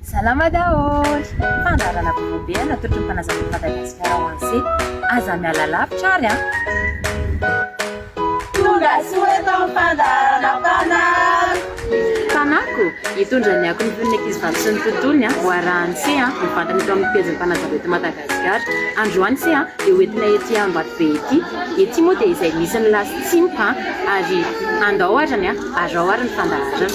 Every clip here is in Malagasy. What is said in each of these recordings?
Salama daholo. Fandarana be natotry ny mpanazavana Madagasikara ho an'izay aza miala lavitra ary a. Tonga soeto fandarana mpanalo. Fanako hitondra ny ako ny fon'ny ankizy sy ny tontolony a ho arahan'isy a mivantana eto amin'ny pejy ny mpanazavana eto Madagasikara. Androany isy a dia hoentina ety Ambatobe ety moa dia izay misy ny lasitsimpa ary andao arany a azao ary ny fandaharana.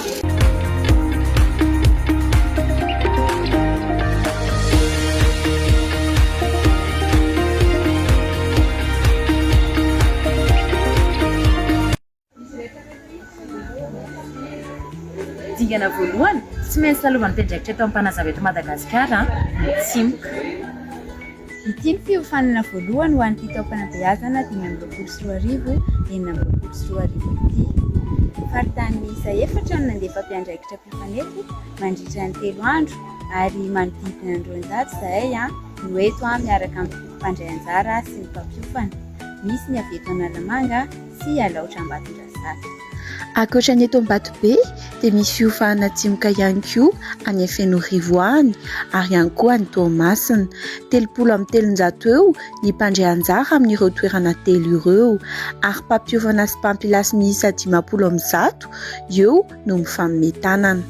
Dingana voalohany tsy maintsy lalovan'ny mpiandraikitra eto amin'ny mpanazava eto Madagasikara tsimoka. Ity ny fiofanana voalohany ho an'ity taom-panabeazana 2024 2024 ity. Faritany miisa 4 no nandefa mpiandraikitra mpifanety mandritra ny 3 andro ary manodidina ny 200 zahay no eto miaraka amin'ny mpandray anjara sy ny mpampiofana. Misy ny avy eto Analamanga sy Alaotra Ambatondrazafy. Ankoatra ny eto Ambatobe dia misy fiofahana tsimoka ihany koa any Fenorivo any ary ihany koa any Toamasina. 300 eo ny mpandray anjara amin'ireo toerana 3 ireo ary mpampiofana sy mpampilasy miisa 50 eo no mifammetanana.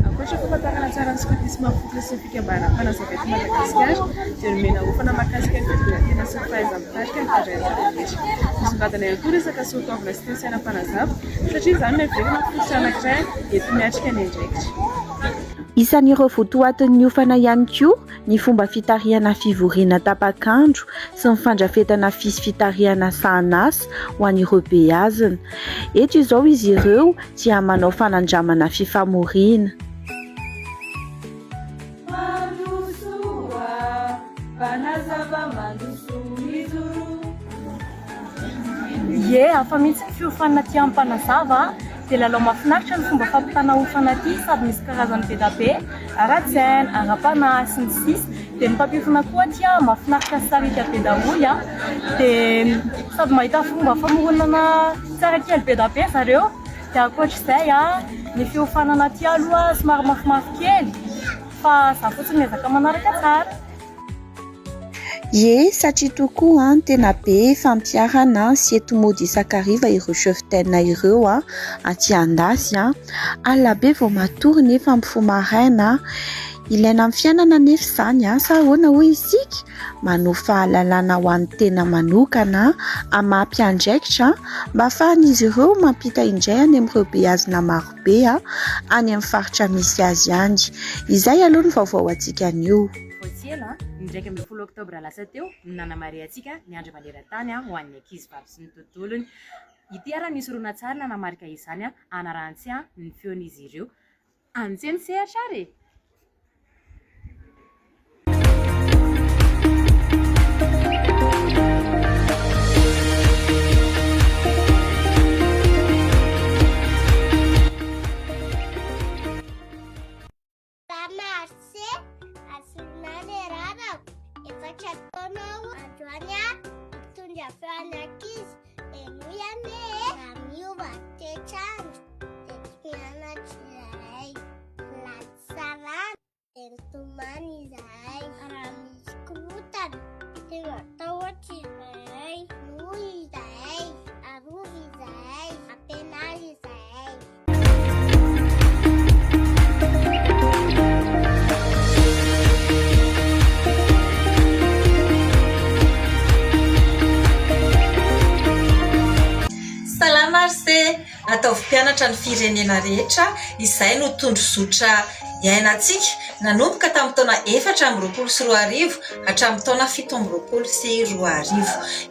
Ankoatra famantarana tsara ny skatisma fototra sy fikambanana mpanazava eto Madagasikara dia nomena ofana mahakasika ny fitoerana sy ny fahaiza-mitarika ny mpandray anjara rehetra. Misongadina ihany koa resaka soatoavina sy tensiana mpanazava satria izany no heverina fototra anankiray eto miatrika ny andraikitra. Isan'ireo votoatin'ny ofana ihany koa ny fomba fitarihana fivoriana tapakandro sy ny fandrafetana fisy fitarihana sahan'asa ho an'ireo beazina. Eto izao izy ireo dia manao fanandramana fifamoriana. Afa mihitsy ny fiofana aty amin'ny mpanazava dia lalao mahafinaritra ny fomba fampitana ofana aty sady misy karazany be da be ara-tsaina, ara-panahy sy ny sisa. Dia ny mpampiofana koa aty mahafinaritra sy sarika be daholo dia sady mahita fomba famoronana tsara kely be da be zareo. Dia ankoatr'izay ny fiofanana aty aloha somary mafimafy kely fa za fotsiny miezaka manaraka tsara. Satria tokoa tena be fampiarana sy ento-mody isakariva ireo cheftaine ireo aty Andasy alina be vao matory nefa mpifoamaraina. Ilaina amin'ny fiainana nefa izany sa ahoana hoy isika manao fahalalana ho an'ny tena manokana amam-mpiandraikitra mba ahafahan'izy ireo mampita indray any amin'ireo beazina marobe any amin'ny faritra misy azy any. Izay aloha ny vaovao antsika anio. Voatsela ny 12 oktobra lasa teo nanamariantsika ny andro maneran-tany ho an'ny ankizy vavy sy ny tontolony. Ity ara nisy horonan-tsary nanamarika izany anarantsy ny feon'izy ireo. Antseny sehatra ary. Ataovy mpianatra ny firenena rehetra izay no tondrozotra iainantsika nanomboka tamin'ny taona 424 hatramin'ny taona 724.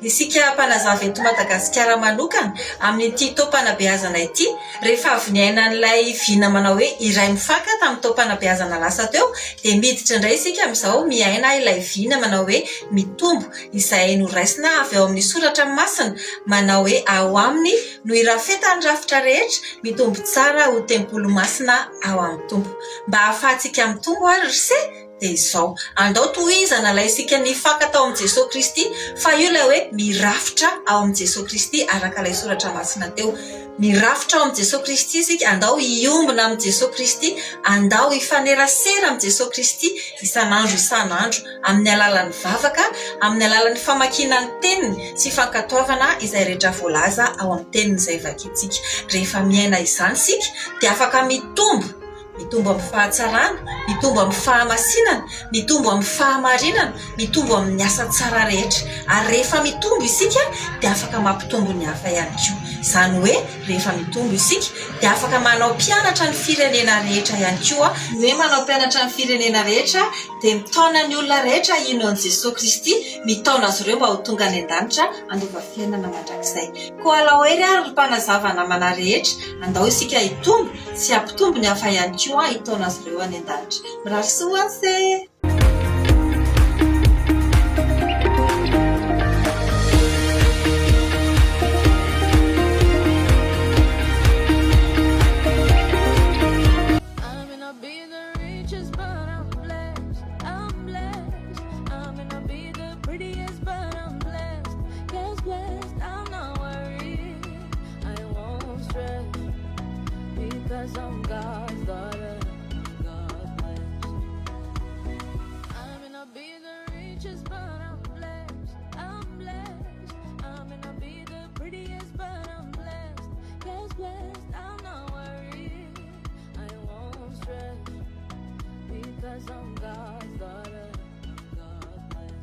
Isika mpanazava eto Madagasikara manokana amin'ity taom-panabeazana ity rehefa avy niaina n'ilay vina manao hoe iray mifaka tamin'ny taom-panabeazana lasa teo dia miditra indray isika amin'izao miaina ilay vina manao hoe mitombo izay noraisina avy ao amin'ny soratra masina manao hoe ao aminy no irafetan'ny rafitra rehetra mitombo tsara ho tempolo masina ao amin'ny tombo. Mba ahafahantsika mitombo ary se dia izao andao tohizana ilay isika nifaka tao amin'i Jesosy Kristy fa io ilay hoe mirafitra ao amin'i Jesosy Kristy araka ilay soratra masina teo. mirafitra ao amin'i Jesosy Kristy isika, andao hiombona amin'i Jesosy Kristy, andao hifanerasera amin'i Jesosy Kristy isan'andro isan'andro amin'ny alalan'ny vavaka, amin'ny alalan'ny famakiana ny teniny sy fankatoavana izay rehetra voalaza ao amin'ny teniny izay vakintsika. Rehefa miaina izany isika dia afaka mitombo amin'ny fahatsarana, mitombo amin'ny fahamasinana, mitombo amin'ny fahamarinana, mitombo amin'ny asa tsara rehetra. Ary rehefa mitombo isika dia afaka mampitombo ny hafa ihany koa. Izany hoe rehefa mitombo isika dia afaka manao mpianatra ny firenena rehetra ihany koa. Hoe manao mpianatra ny firenena rehetra dia mitaona ny olona rehetra ino an'i Jesosy Kristy, mitaona azy ireo mba ho tonga any an-danitra andova fiainana mandrakizay. Koa alao hery ary mpanazava namana rehetra, andao isika hitombo sy hampitombo ny hafa ihany koa hitaona azy ireo any an-danitra. Mirary soa anse! Because I'm God's daughter, God bless. I may not be the richest, but I'm blessed. I'm blessed. I may not be the prettiest, but I'm blessed. Yes, blessed. I'm not worried. I won't stress. Because I'm God's daughter, God bless.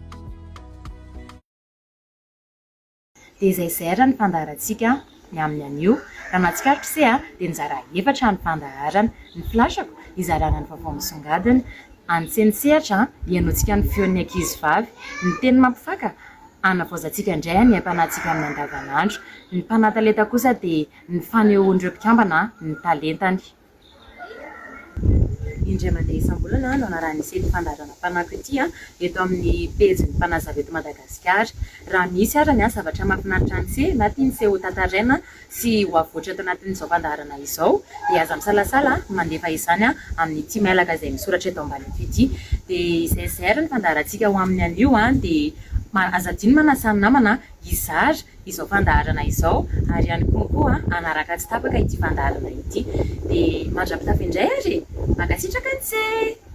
Dia izay zay ny fandaharantsika ny amin'ny anio. Raha mahatsikaritra se dia nizara efatra ny fandaharana. Ny filashako izarana ny vaovao misongadina, antsenisehatra hianoantsika ny feon'ny ankizivavy. Ny teny mampifaka anavaozantsika indray ny ampanantsika amin'ny andavanandro. Ny mpanatalenta kosa dia ny fanehoan'ireo mpikambana ny talentany. Indray mandeha isam-bolana no anarahan'isy fandaharana mpananko ity eto amin'ny pejy ny mpanazava eto Madagasikara. Raha misy ary ny zavatra mahafinaritra an'se na tian'se ho tantaraina sy ho avoatra eto anatin'izao fandaharana izao dia aza misalasala mandefa izany amin'ny mailaka izay misoratra eto ambany ity. Dia izay ary ny fandaharantsika ho amin'ny anio dia aza diny manasany namana izara izao fandaharana izao ary ihany koa anaraka tsy tapaka ity fandaharana ity. Dia mandra-pitafy indray ary mankasitraka an'se.